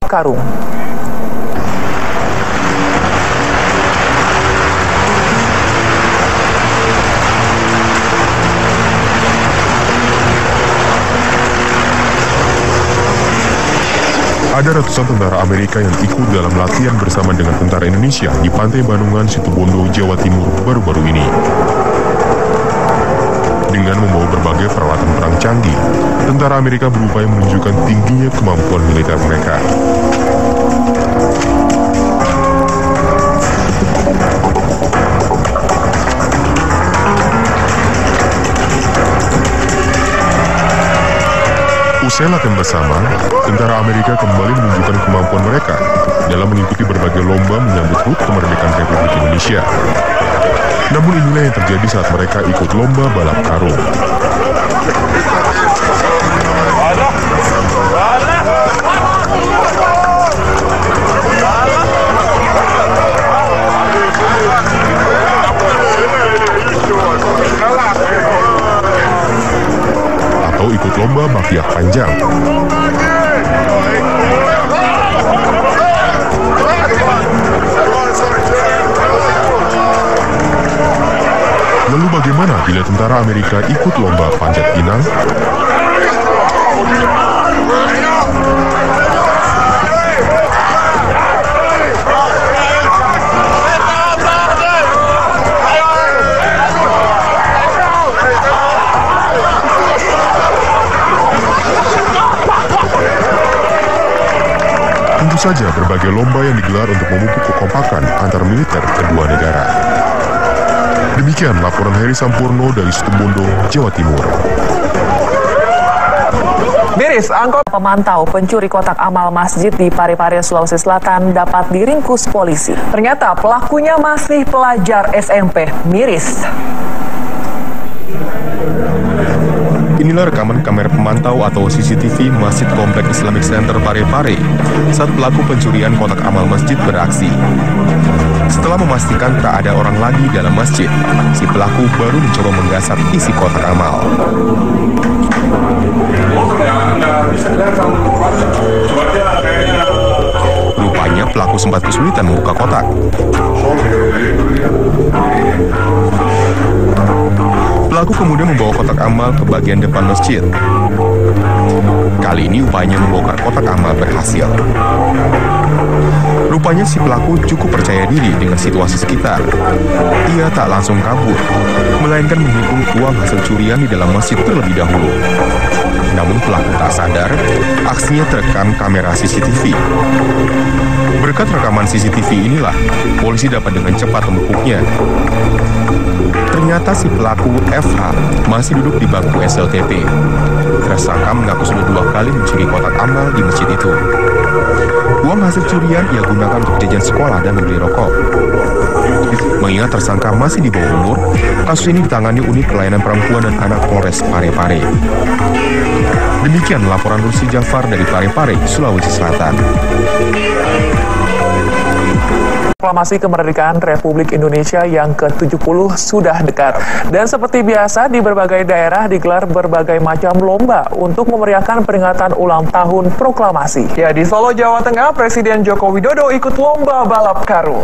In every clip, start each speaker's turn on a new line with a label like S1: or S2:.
S1: karung.
S2: Ada ratusan tentara Amerika yang ikut dalam latihan bersama dengan tentara Indonesia di Pantai Banungan, Situbondo, Jawa Timur baru-baru ini. Dengan membawa berbagai peralatan perang canggih, tentara Amerika berupaya menunjukkan tingginya kemampuan militer mereka. Usai latihan bersama, tentara Amerika kembali menunjukkan kemampuan mereka dalam mengikuti berbagai lomba menyambut HUT kemerdekaan Republik Indonesia. Namun inilah yang terjadi saat mereka ikut lomba balap karung. Atau ikut lomba bakyak panjang. Lalu bagaimana bila tentara Amerika ikut lomba panjat pinang? Tentu saja berbagai lomba yang digelar untuk memupuk kekompakan antar militer kedua negara. Demikian laporan Heri Sampurno dari Situbondo, Jawa Timur.
S1: Miris, angkot pemantau pencuri kotak amal masjid di Parepare, Sulawesi Selatan dapat diringkus polisi. Ternyata pelakunya masih pelajar SMP. Miris.
S2: Inilah rekaman kamera pemantau atau CCTV Masjid Komplek Islamic Center Parepare saat pelaku pencurian kotak amal masjid beraksi. Setelah memastikan tak ada orang lagi dalam masjid, si pelaku baru mencoba menggasak isi kotak amal. Rupanya pelaku sempat kesulitan membuka kotak. Pelaku kemudian membawa kotak amal ke bagian depan masjid. Kali ini upayanya membongkar kotak amal berhasil. Rupanya si pelaku cukup percaya diri dengan situasi sekitar. Ia tak langsung kabur, melainkan menghitung uang hasil curian di dalam masjid terlebih dahulu. Namun pelaku tak sadar, aksinya terekam kamera CCTV. Berkat rekaman CCTV inilah, polisi dapat dengan cepat membekuknya. Ternyata si pelaku FH masih duduk di bangku SLTP. Tersangka mengaku sudah 2 kali mencuri kotak amal di masjid itu. Uang hasil curian ia gunakan untuk jajan sekolah dan membeli rokok. Mengingat tersangka masih di bawah umur, kasus ini ditangani Unit Pelayanan Perempuan dan Anak Polres Parepare. Demikian laporan Rusdi Jafar dari Parepare, Sulawesi Selatan.
S1: Proklamasi kemerdekaan Republik Indonesia yang ke-70 sudah dekat. Dan seperti biasa di berbagai daerah digelar berbagai macam lomba untuk memeriahkan peringatan ulang tahun proklamasi. Ya, di Solo, Jawa Tengah, Presiden Joko Widodo ikut lomba balap karung.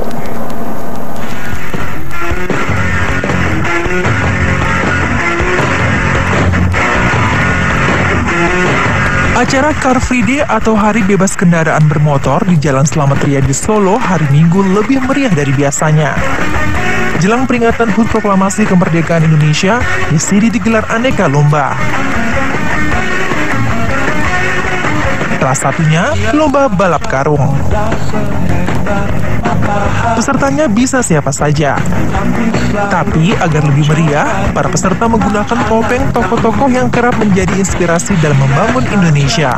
S1: Acara Car Free Day atau Hari Bebas Kendaraan Bermotor di Jalan Slamet Riyadi Solo hari Minggu lebih meriah dari biasanya. Jelang peringatan HUT Proklamasi Kemerdekaan Indonesia, di sini digelar aneka lomba. Salah satunya lomba balap karung. Pesertanya bisa siapa saja. Tapi agar lebih meriah, para peserta menggunakan topeng tokoh-tokoh yang kerap menjadi inspirasi dalam membangun Indonesia.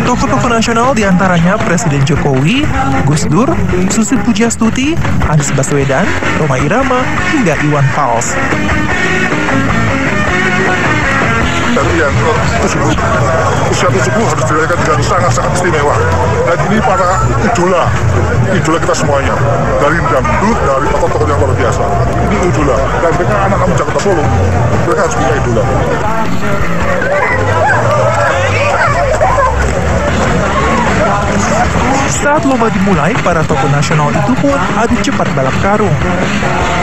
S1: Tokoh-tokoh nasional diantaranya Presiden Jokowi, Gus Dur, Susi Pujiastuti, Anies Baswedan, Rhoma Irama, hingga Iwan Fals.
S3: Dan yang usia 70 harus dirayakan dengan sangat-sangat istimewa. Dan ini para idola kita semuanya. Dari dangdut, dari tokoh-tokoh yang luar biasa. Ini idola. Dan mereka anak-anak Jakarta Solo, mereka harus punya idola.
S4: Saat lomba dimulai, para tokoh nasional itu pun adu cepat balap karung.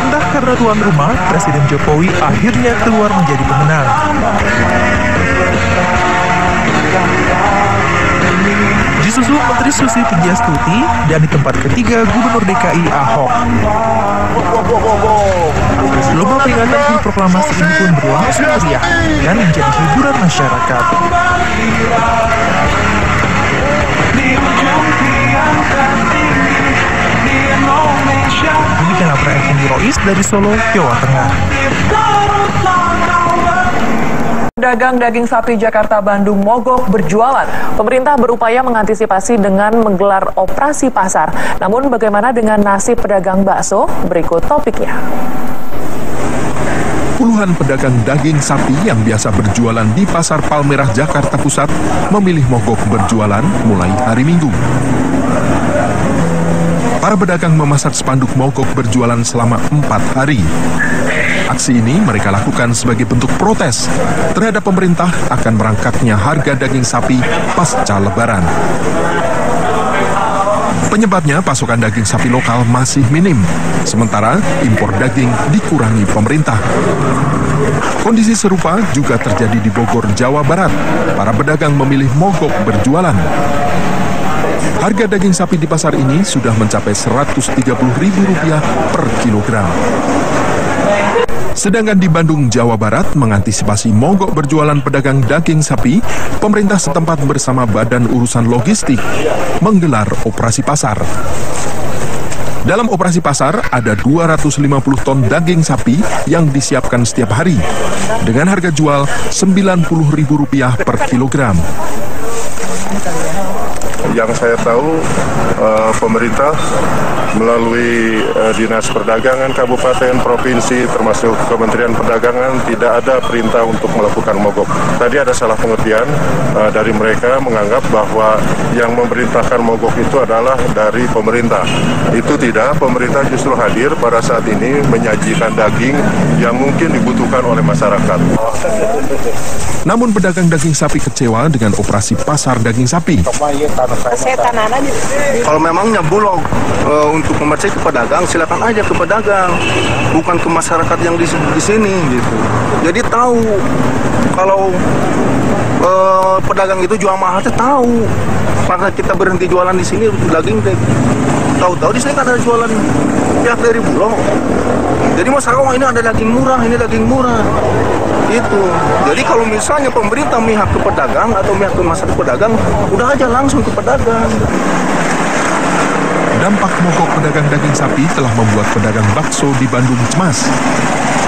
S4: Entah karena tuan rumah, Presiden Jokowi akhirnya keluar menjadi pemenang. Disusul Menteri Susi Pujiastuti dan di tempat ketiga Gubernur DKI Ahok. Lomba peringatan Hari Proklamasi ini pun berlangsung meriah dan menjadi hiburan masyarakat. Demikian laporan Effendi Rois dari Solo, Jawa Tengah.
S1: Pedagang daging sapi Jakarta Bandung mogok berjualan. Pemerintah berupaya mengantisipasi dengan menggelar operasi pasar. Namun bagaimana dengan nasib pedagang bakso? Berikut topiknya.
S2: Puluhan pedagang daging sapi yang biasa berjualan di Pasar Palmerah, Jakarta Pusat memilih mogok berjualan mulai hari Minggu. Para pedagang memasang spanduk mogok berjualan selama 4 hari. Aksi ini mereka lakukan sebagai bentuk protes terhadap pemerintah akan merangkaknya harga daging sapi pasca Lebaran. Penyebabnya pasokan daging sapi lokal masih minim, sementara impor daging dikurangi pemerintah. Kondisi serupa juga terjadi di Bogor, Jawa Barat. Para pedagang memilih mogok berjualan. Harga daging sapi di pasar ini sudah mencapai Rp130.000 per kilogram. Sedangkan di Bandung, Jawa Barat, mengantisipasi mogok berjualan pedagang daging sapi, pemerintah setempat bersama Badan Urusan Logistik menggelar operasi pasar. Dalam operasi pasar, ada 250 ton daging sapi yang disiapkan setiap hari, dengan harga jual Rp90.000 per kilogram.
S3: Yang saya tahu, pemerintah melalui Dinas Perdagangan Kabupaten, Provinsi, termasuk Kementerian Perdagangan, tidak ada perintah untuk melakukan mogok. Tadi ada salah pengertian dari mereka menganggap bahwa yang memerintahkan mogok itu adalah dari pemerintah. Itu tidak, pemerintah justru hadir pada saat ini menyajikan daging yang mungkin dibutuhkan oleh masyarakat.
S2: Namun pedagang daging sapi kecewa dengan operasi pasar daging sapi.
S5: Kalau memangnya bulog untuk komersil ke pedagang, silakan aja ke pedagang, bukan ke masyarakat yang di sini gitu. Jadi tahu kalau pedagang itu jual mahal, tahu. Karena kita berhenti jualan di sini daging, tahu-tahu di sini kan ada jualan pihak dari bulog. Jadi masyarakat, oh ini ada daging murah, ini daging murah. Itu. Jadi kalau misalnya pemerintah mihak ke pedagang atau mihak ke masyarakat pedagang, udah aja langsung ke pedagang.
S2: Dampak mogok pedagang daging sapi telah membuat pedagang bakso di Bandung cemas.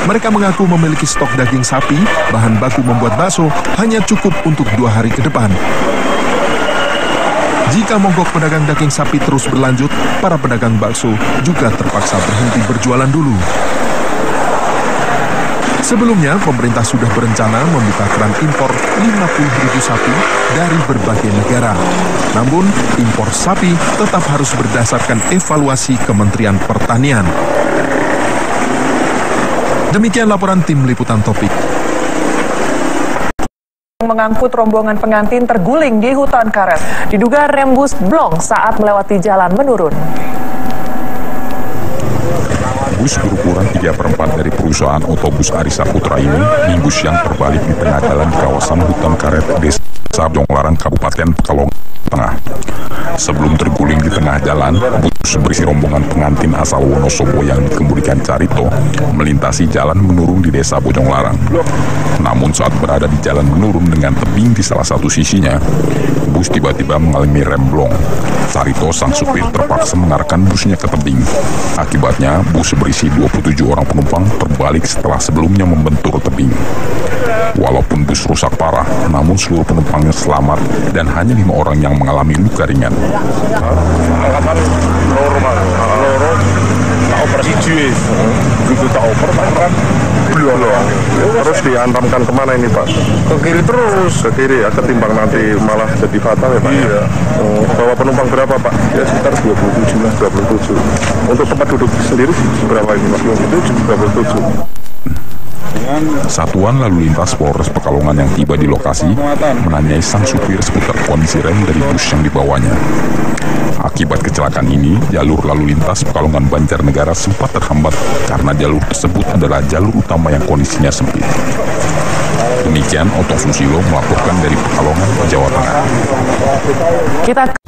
S2: Mereka mengaku memiliki stok daging sapi, bahan baku membuat bakso hanya cukup untuk 2 hari ke depan. Jika mogok pedagang daging sapi terus berlanjut, para pedagang bakso juga terpaksa berhenti berjualan dulu. Sebelumnya, pemerintah sudah berencana membuka keran impor 50.000 sapi dari berbagai negara. Namun, impor sapi tetap harus berdasarkan evaluasi Kementerian Pertanian. Demikian laporan tim Liputan Topik.
S1: Mengangkut rombongan pengantin terguling di hutan karet. Diduga rem bus blong saat melewati jalan menurun.
S6: Bus berukuran 3/4 dari perusahaan otobus Arisa Putra ini minggu siang terbalik di tengah jalan di kawasan hutan karet Desa Bojonglarang, Kabupaten Pekalongan Tengah. Sebelum terguling di tengah jalan, bus berisi rombongan pengantin asal Wonosobo yang dikemudikan Carito melintasi jalan menurun di Desa Bojonglarang. Namun saat berada di jalan menurun dengan tebing di salah satu sisinya, bus tiba-tiba mengalami rem blong. Carito, sang supir, terpaksa mengarahkan busnya ke tebing. Akibatnya, bus berisi 27 orang penumpang terbalik setelah sebelumnya membentur tebing. Walaupun bus rusak parah, namun seluruh penumpangnya selamat dan hanya 5 orang yang mengalami luka ringan.
S3: Pengalaman normal, loro tak operasi jiwa, begitu tak oper, kan belum. Terus diantamkan kemana ini Pak? Ke kiri terus. Ke kiri ya, ketimbang nanti malah jadi fatal ya Pak? Iya. Bawa penumpang berapa Pak? Ya sekitar 27 lah, 27. Untuk tempat duduk sendiri berapa ini Pak? 27.
S6: Satuan Lalu Lintas Polres Pekalongan yang tiba di lokasi menanyai sang supir seputar kondisi rem dari bus yang dibawanya. Akibat kecelakaan ini, jalur lalu lintas Pekalongan Banjarnegara sempat terhambat karena jalur tersebut adalah jalur utama yang kondisinya sempit. Demikian Otto Susilo melaporkan dari Pekalongan, Jawa Tengah.
S1: Kita